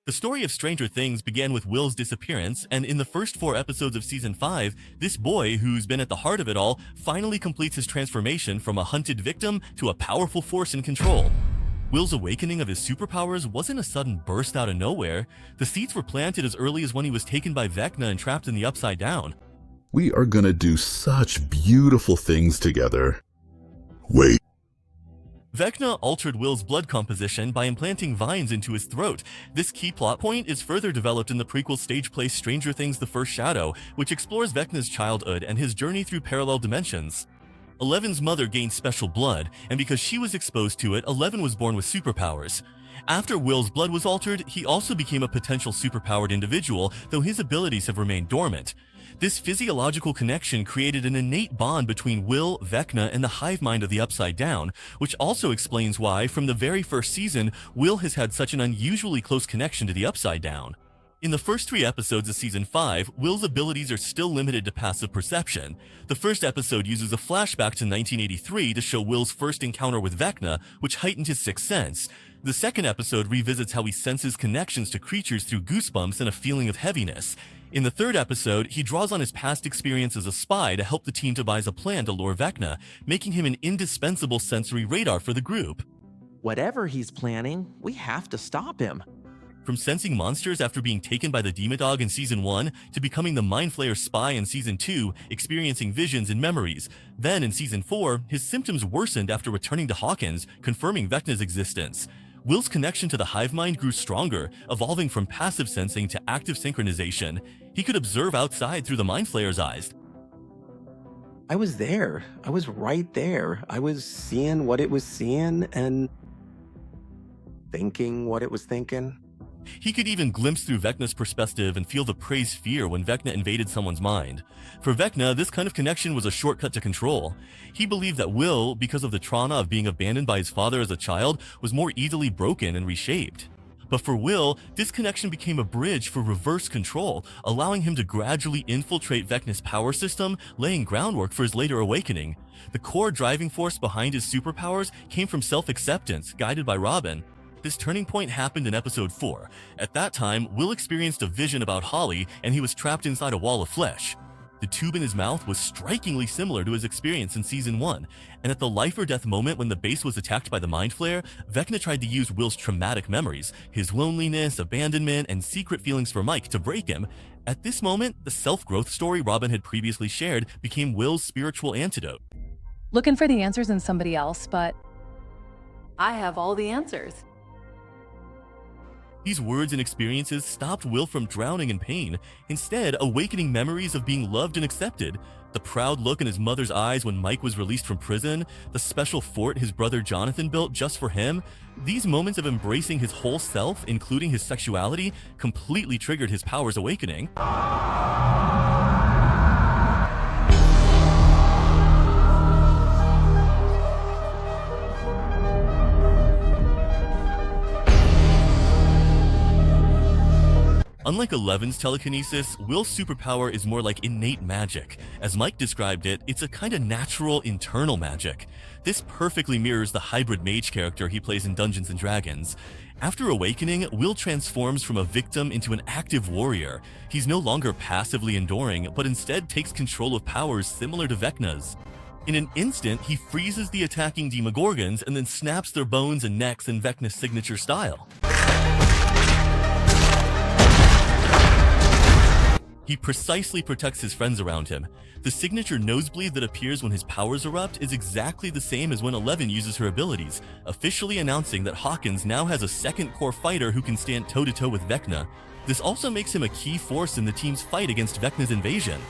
The story of Stranger Things began with Will's disappearance, and in the first 4 episodes of Season 5, this boy, who's been at the heart of it all, finally completes his transformation from a hunted victim to a powerful force in control. Will's awakening of his superpowers wasn't a sudden burst out of nowhere. The seeds were planted as early as when he was taken by Vecna and trapped in the Upside Down. We are gonna do such beautiful things together. Wait. Vecna altered Will's blood composition by implanting vines into his throat. This key plot point is further developed in the prequel stage play Stranger Things: The First Shadow, which explores Vecna's childhood and his journey through parallel dimensions. Eleven's mother gained special blood, and because she was exposed to it, Eleven was born with superpowers. After Will's blood was altered, he also became a potential superpowered individual, though his abilities have remained dormant. This physiological connection created an innate bond between Will, Vecna, and the hive mind of the Upside Down, which also explains why, from the very first season, Will has had such an unusually close connection to the Upside Down. In the first 3 episodes of Season 5, Will's abilities are still limited to passive perception. The first episode uses a flashback to 1983 to show Will's first encounter with Vecna, which heightened his sixth sense. The second episode revisits how he senses connections to creatures through goosebumps and a feeling of heaviness. In the third episode, he draws on his past experience as a spy to help the team devise a plan to lure Vecna, making him an indispensable sensory radar for the group. Whatever he's planning, we have to stop him. From sensing monsters after being taken by the Demodog in Season 1, to becoming the Mind Flayer spy in Season 2, experiencing visions and memories. Then in Season 4, his symptoms worsened after returning to Hawkins, confirming Vecna's existence. Will's connection to the hive mind grew stronger, evolving from passive sensing to active synchronization. He could observe outside through the Mind Flayer's eyes. I was there. I was right there. I was seeing what it was seeing and thinking what it was thinking. He could even glimpse through Vecna's perspective and feel the prey's fear when Vecna invaded someone's mind. For Vecna, this kind of connection was a shortcut to control. He believed that Will, because of the trauma of being abandoned by his father as a child, was more easily broken and reshaped. But for Will, this connection became a bridge for reverse control, allowing him to gradually infiltrate Vecna's power system, laying groundwork for his later awakening. The core driving force behind his superpowers came from self-acceptance, guided by Robin. This turning point happened in episode 4. At that time, Will experienced a vision about Holly, and he was trapped inside a wall of flesh. The tube in his mouth was strikingly similar to his experience in Season 1, and at the life or death moment when the base was attacked by the Mind Flayer, Vecna tried to use Will's traumatic memories, his loneliness, abandonment, and secret feelings for Mike to break him. At this moment, the self-growth story Robin had previously shared became Will's spiritual antidote. Looking for the answers in somebody else, but I have all the answers. These words and experiences stopped Will from drowning in pain, instead awakening memories of being loved and accepted. The proud look in his mother's eyes when Mike was released from prison, the special fort his brother Jonathan built just for him, these moments of embracing his whole self, including his sexuality, completely triggered his powers awakening. Unlike Eleven's telekinesis, Will's superpower is more like innate magic. As Mike described it, it's a kind of natural, internal magic. This perfectly mirrors the hybrid mage character he plays in Dungeons & Dragons. After awakening, Will transforms from a victim into an active warrior. He's no longer passively enduring, but instead takes control of powers similar to Vecna's. In an instant, he freezes the attacking Demogorgons and then snaps their bones and necks in Vecna's signature style. He precisely protects his friends around him. The signature nosebleed that appears when his powers erupt is exactly the same as when Eleven uses her abilities, officially announcing that Hawkins now has a second core fighter who can stand toe-to-toe with Vecna. This also makes him a key force in the team's fight against Vecna's invasion.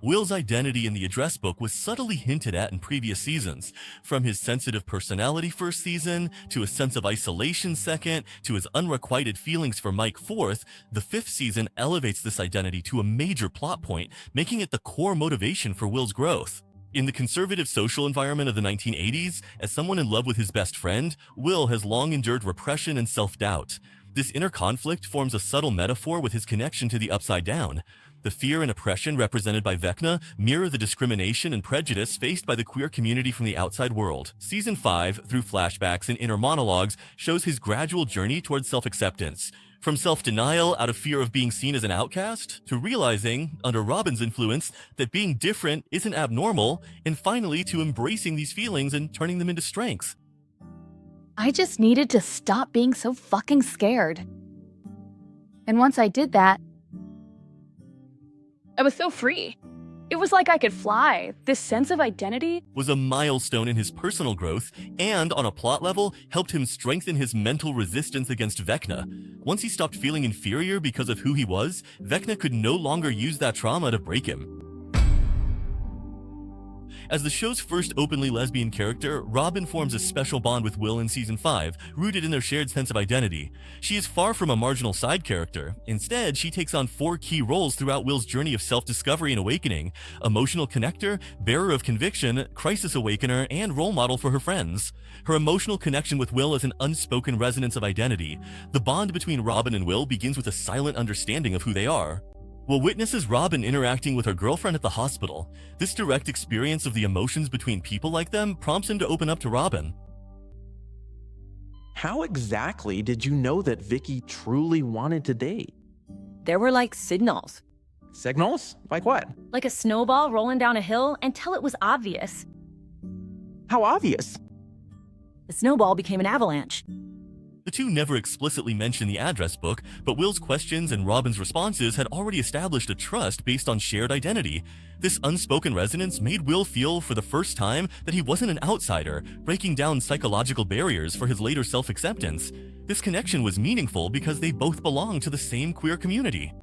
Will's identity in the address book was subtly hinted at in previous seasons, from his sensitive personality first season, to a sense of isolation second, to his unrequited feelings for Mike fourth. The fifth season elevates this identity to a major plot point, making it the core motivation for Will's growth. In the conservative social environment of the 1980s, as someone in love with his best friend, Will has long endured repression and self-doubt. This inner conflict forms a subtle metaphor with his connection to the Upside Down. The fear and oppression represented by Vecna mirror the discrimination and prejudice faced by the queer community from the outside world. Season 5, through flashbacks and inner monologues, shows his gradual journey towards self-acceptance. From self-denial out of fear of being seen as an outcast, to realizing, under Robin's influence, that being different isn't abnormal, and finally to embracing these feelings and turning them into strengths. I just needed to stop being so fucking scared. And once I did that, I was so free. It was like I could fly. This sense of identity Was a milestone in his personal growth, and on a plot level, helped him strengthen his mental resistance against Vecna. Once he stopped feeling inferior because of who he was, Vecna could no longer use that trauma to break him. As the show's first openly lesbian character, Robin forms a special bond with Will in Season 5, rooted in their shared sense of identity. She is far from a marginal side character. Instead, she takes on 4 key roles throughout Will's journey of self-discovery and awakening: emotional connector, bearer of conviction, crisis awakener, and role model for her friends. Her emotional connection with Will is an unspoken resonance of identity. The bond between Robin and Will begins with a silent understanding of who they are. Will witnesses Robin interacting with her girlfriend at the hospital. This direct experience of the emotions between people like them prompts him to open up to Robin. How exactly did you know that Vicky truly wanted to date? There were like signals, Signals? Like what? like a snowball rolling down a hill until it was obvious. How obvious? The snowball became an avalanche. The two never explicitly mention the address book, but Will's questions and Robin's responses had already established a trust based on shared identity. This unspoken resonance made Will feel for the first time that he wasn't an outsider, breaking down psychological barriers for his later self-acceptance. This connection was meaningful because they both belonged to the same queer community.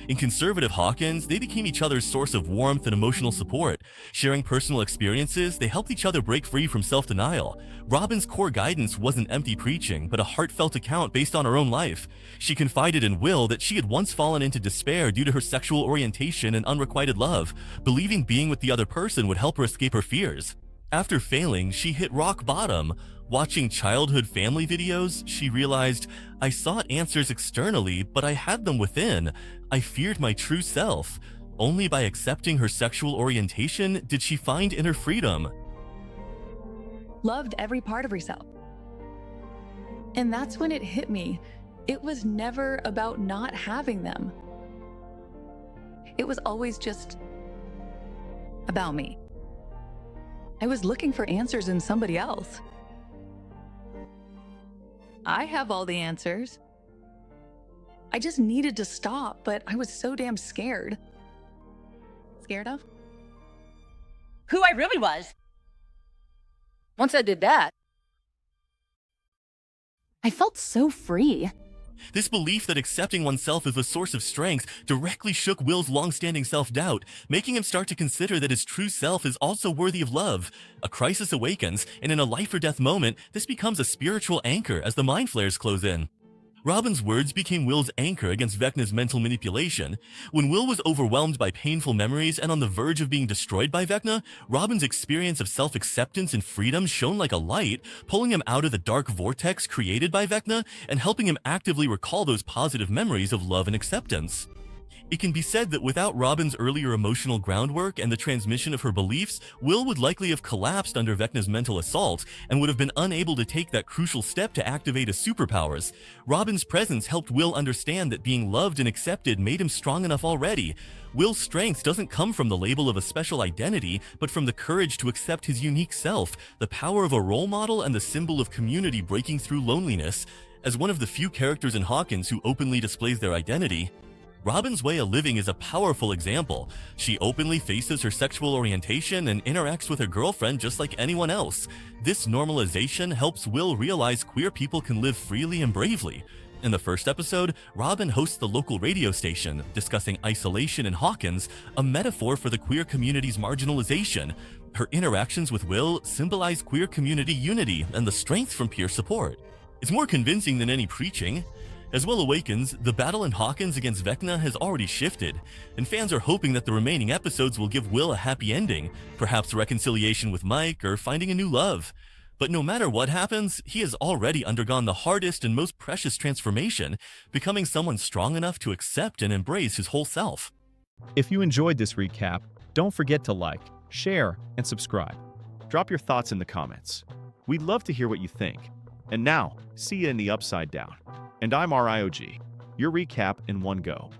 In conservative Hawkins, they became each other's source of warmth and emotional support. Sharing personal experiences, they helped each other break free from self-denial. Robin's core guidance wasn't empty preaching, but a heartfelt account based on her own life. She confided in Will that she had once fallen into despair due to her sexual orientation and unrequited love, believing being with the other person would help her escape her fears. After failing, she hit rock bottom. Watching childhood family videos, she realized, I sought answers externally, but I had them within. I feared my true self. Only by accepting her sexual orientation did she find inner freedom. Loved every part of herself. And that's when it hit me. It was never about not having them. It was always just about me. I was looking for answers in somebody else. I have all the answers. I just needed to stop, but I was so damn scared. Scared of? Who I really was. Once I did that, I felt so free. This belief that accepting oneself is a source of strength directly shook Will's long-standing self-doubt, making him start to consider that his true self is also worthy of love. A crisis awakens, and in a life-or-death moment, this becomes a spiritual anchor as the mind flares close in. Robin's words became Will's anchor against Vecna's mental manipulation. When Will was overwhelmed by painful memories and on the verge of being destroyed by Vecna, Robin's experience of self-acceptance and freedom shone like a light, pulling him out of the dark vortex created by Vecna and helping him actively recall those positive memories of love and acceptance. It can be said that without Robin's earlier emotional groundwork and the transmission of her beliefs, Will would likely have collapsed under Vecna's mental assault and would have been unable to take that crucial step to activate his superpowers. Robin's presence helped Will understand that being loved and accepted made him strong enough already. Will's strength doesn't come from the label of a special identity, but from the courage to accept his unique self, the power of a role model, and the symbol of community breaking through loneliness. As one of the few characters in Hawkins who openly displays their identity, Robin's way of living is a powerful example. She openly faces her sexual orientation and interacts with her girlfriend just like anyone else. This normalization helps Will realize queer people can live freely and bravely. In the first episode, Robin hosts the local radio station, discussing isolation in Hawkins, a metaphor for the queer community's marginalization. Her interactions with Will symbolize queer community unity and the strength from peer support. It's more convincing than any preaching. As Will awakens, the battle in Hawkins against Vecna has already shifted, and fans are hoping that the remaining episodes will give Will a happy ending, perhaps reconciliation with Mike or finding a new love. But no matter what happens, he has already undergone the hardest and most precious transformation, becoming someone strong enough to accept and embrace his whole self. If you enjoyed this recap, don't forget to like, share, and subscribe. Drop your thoughts in the comments. We'd love to hear what you think. And now, see you in the Upside Down. And I'm RIOG, your recap in one go.